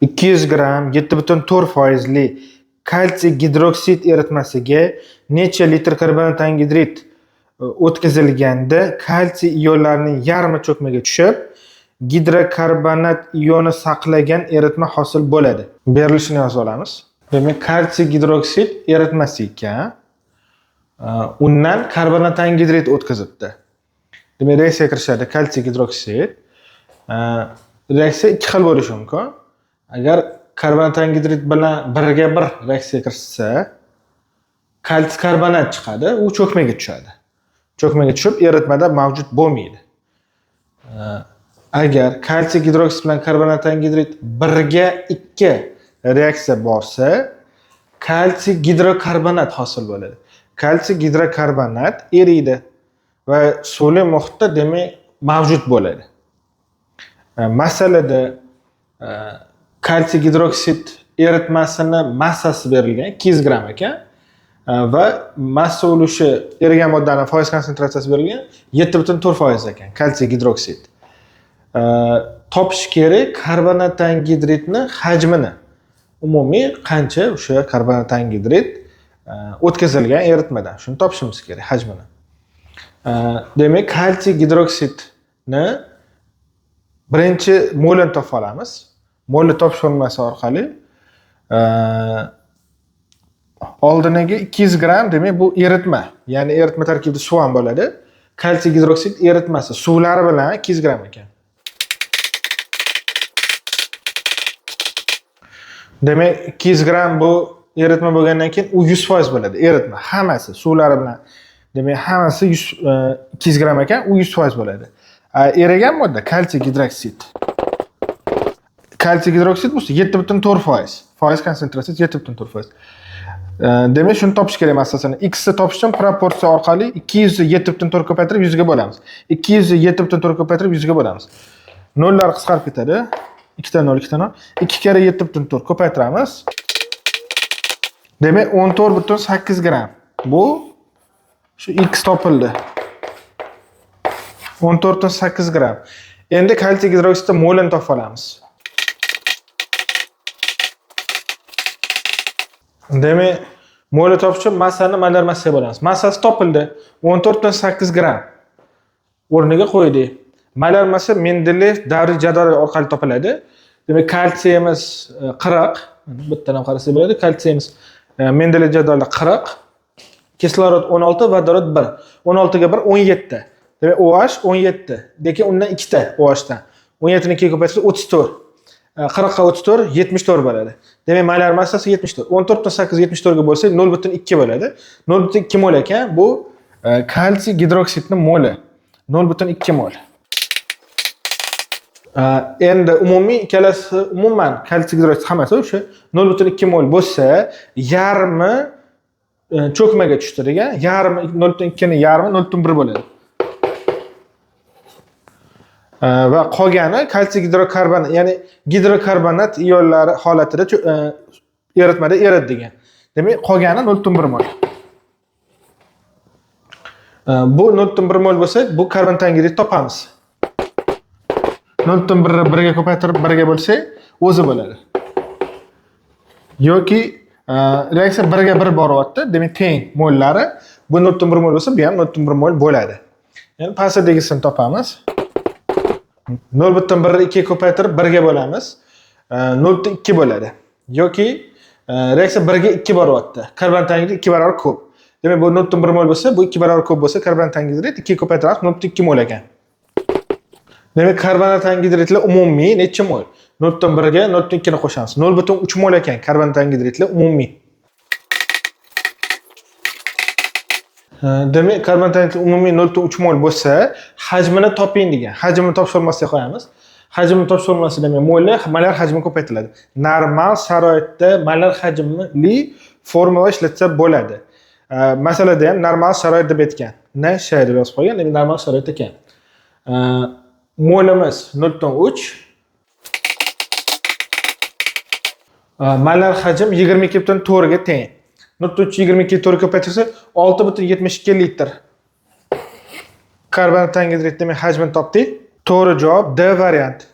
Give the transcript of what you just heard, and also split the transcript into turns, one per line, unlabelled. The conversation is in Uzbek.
200 gram 7,4% kalsiy gidroksid eritmasiga necha litr karbonat angidrid o'tkazilganda kalsiy ionlarining yarmi cho'kmaga tushib, gidrokarbonat ioni saqlagan eritma hosil bo'ladi. Berilishini yozib olamiz. Demak, kalsiy gidroksid eritmasi ekan. Undan karbonat angidrid o'tkazibdi. Demak, reaksiyaga kirishadi kalsiy gidroksid. Reaksiya ikki xil bo'lishi mumkin. Agar karbonat angidrid bilan birga bir reaksiyaga kirishsa, kalsiy karbonat chiqadi, u cho'kmaga tushadi. Cho'kmaga tushib, eritmada mavjud bo'lmaydi. Agar kalsiy gidroksid bilan karbonat angidrid birga ikki reaksiya bo'lsa, kalsiy gidrokarbonat hosil bo'ladi. Kalsiy gidrokarbonat eriydi va suvli muhitda demak mavjud bo'ladi. Masalada kalsiy gidroksid eritmasini massasi berilgan 200 gram ekan va massa ulushi erigan moddaning foiz konsentratsiyasi berilgan 7,4% ekan kalsiy gidroksid. Topish kerak karbonat angidridni hajmini. Umumiy qancha o'sha karbonat angidrid o'tkazilgan eritmadan. Shuni topishimiz kerak hajmini. Demak, kalsiy gidroksidni birinchi molini topib olamiz. Molni topish formulasi orqali oldiniga 200 gram demak bu eritma, ya'ni eritma tarkibida suv ham bo'ladi. Kalsiy gidroksid eritmasi suvlari bilan 200 gram ekan. Demak, 200 gram bu eritma bo'lgandan keyin u 100% bo'ladi, eritma hammasi suvlari bilan. Demak, hammasi 200 gram ekan, u 100% bo'ladi. Erigan modda kalsiy gidroksid. Kalsiy gidroksid bo'lsa 7,4%. Foiz konsentratsiyasi 7,4%. Demak, shuni topish kerak massasini. X ni topish uchun proporsiya orqali 200 ni 7,4 ko'paytirib 100 ga bo'lamiz. 200 ni 7,4 ko'paytirib 100 ga bo'lamiz. Nollar qisqarib ketadi. 2 ta 0, 2 ta 0. 2 kere 7,4 ko'paytiramiz. Demak, 14,8 gram. Bu shu X topildi. 14,8 gram. Endi kalsiy gidroksidni molini topib olamiz. Demak, molni topish uchun massani molar massaga bo'lamiz. Massasi topildi. 14,8 gram. O'rniga qo'ydik. Molar massa Mendeleyev davriy jadvali orqali topiladi. Demak, kalsiyimiz 40. Bittadan ham qarasak bo'ladi. Kalsiyimiz Mendeleyev jadvalida 40. Kislorod 16, vodorod 1. 16 ga 1 17. Demak, OH 17. Lekin undan 2 ta OHdan. 17 ni 2 ga ko'paytirsa 34. 40 ga 34 74 bo'ladi. Demak, molar massasi 74. 14,8 74 ga bo'lsa 0,2 bo'ladi. 0,2 mol ekan. Bu kalsiy gidroksidning moli. 0,2 mol. Endi umumiy ikkalasi umuman kalsiy gidroksid hammasi o'sha 0,2 mol bo'lsa, yarmi cho'kmaga tushdi degan. Yarmi 0,2 ni yarmi 0,1 bo'ladi. Va qolgani kalsiy gidrokarbonat, ya'ni gidrokarbonat ionlari holatida eritmada eridi degan. Demak, qolgani 0,1 mol. Bu 0,1 mol bo'lsa, bu karbonat angidrid topamiz. 0,1 ni 1 ga ko'paytirib 1 ga bo'lsak, o'zi bo'ladi. Yoki reaksiya 1 ga 1 boryapti, demak teng mollari. Bu 0,1 mol bo'lsa, bu ham 0,1 mol bo'ladi. Endi pastidagisini topamiz. 0,1 ni 2 ga ko'paytirib 1 ga bo'lamiz. 0,2 bo'ladi. Yoki reaksiya 1 ga 2 boryapti. Karbonat angidrid 2 barobar ko'p. Demak, bu 0,1 mol bo'lsa, bu 2 barobar ko'p bo'lsa, karbonat angidrid 2 ga ko'paytiramiz 0,2 mol ekan. Demak, karbonat angidridlar umumiy necha mol? 0,1 ga 0,2 ni qo'shamiz. 0,3 mol ekan karbonat angidridlar umumiy. Demak, karbonat angidrid umumiy 0,3 mol bo'lsa, hajmini toping degan. Hajmini topish formulasiga qo'yamiz. Hajmini topish formulasi demak, molar hajmi ko'paytiriladi. Normal sharoitda molar hajmli formula ishlatsa bo'ladi. Masalada ham normal sharoit deb aytgan. Ne shay deb yozib qo'ygan, demak normal sharoit ekan. Molimiz 0,3. Molar hajm 22,4 ga teng. 0,3 22,4 ga ko'paytirsa 6,72 litr. Karbonat angidrid demak hajmini topdik. To'g'ri javob D varianti.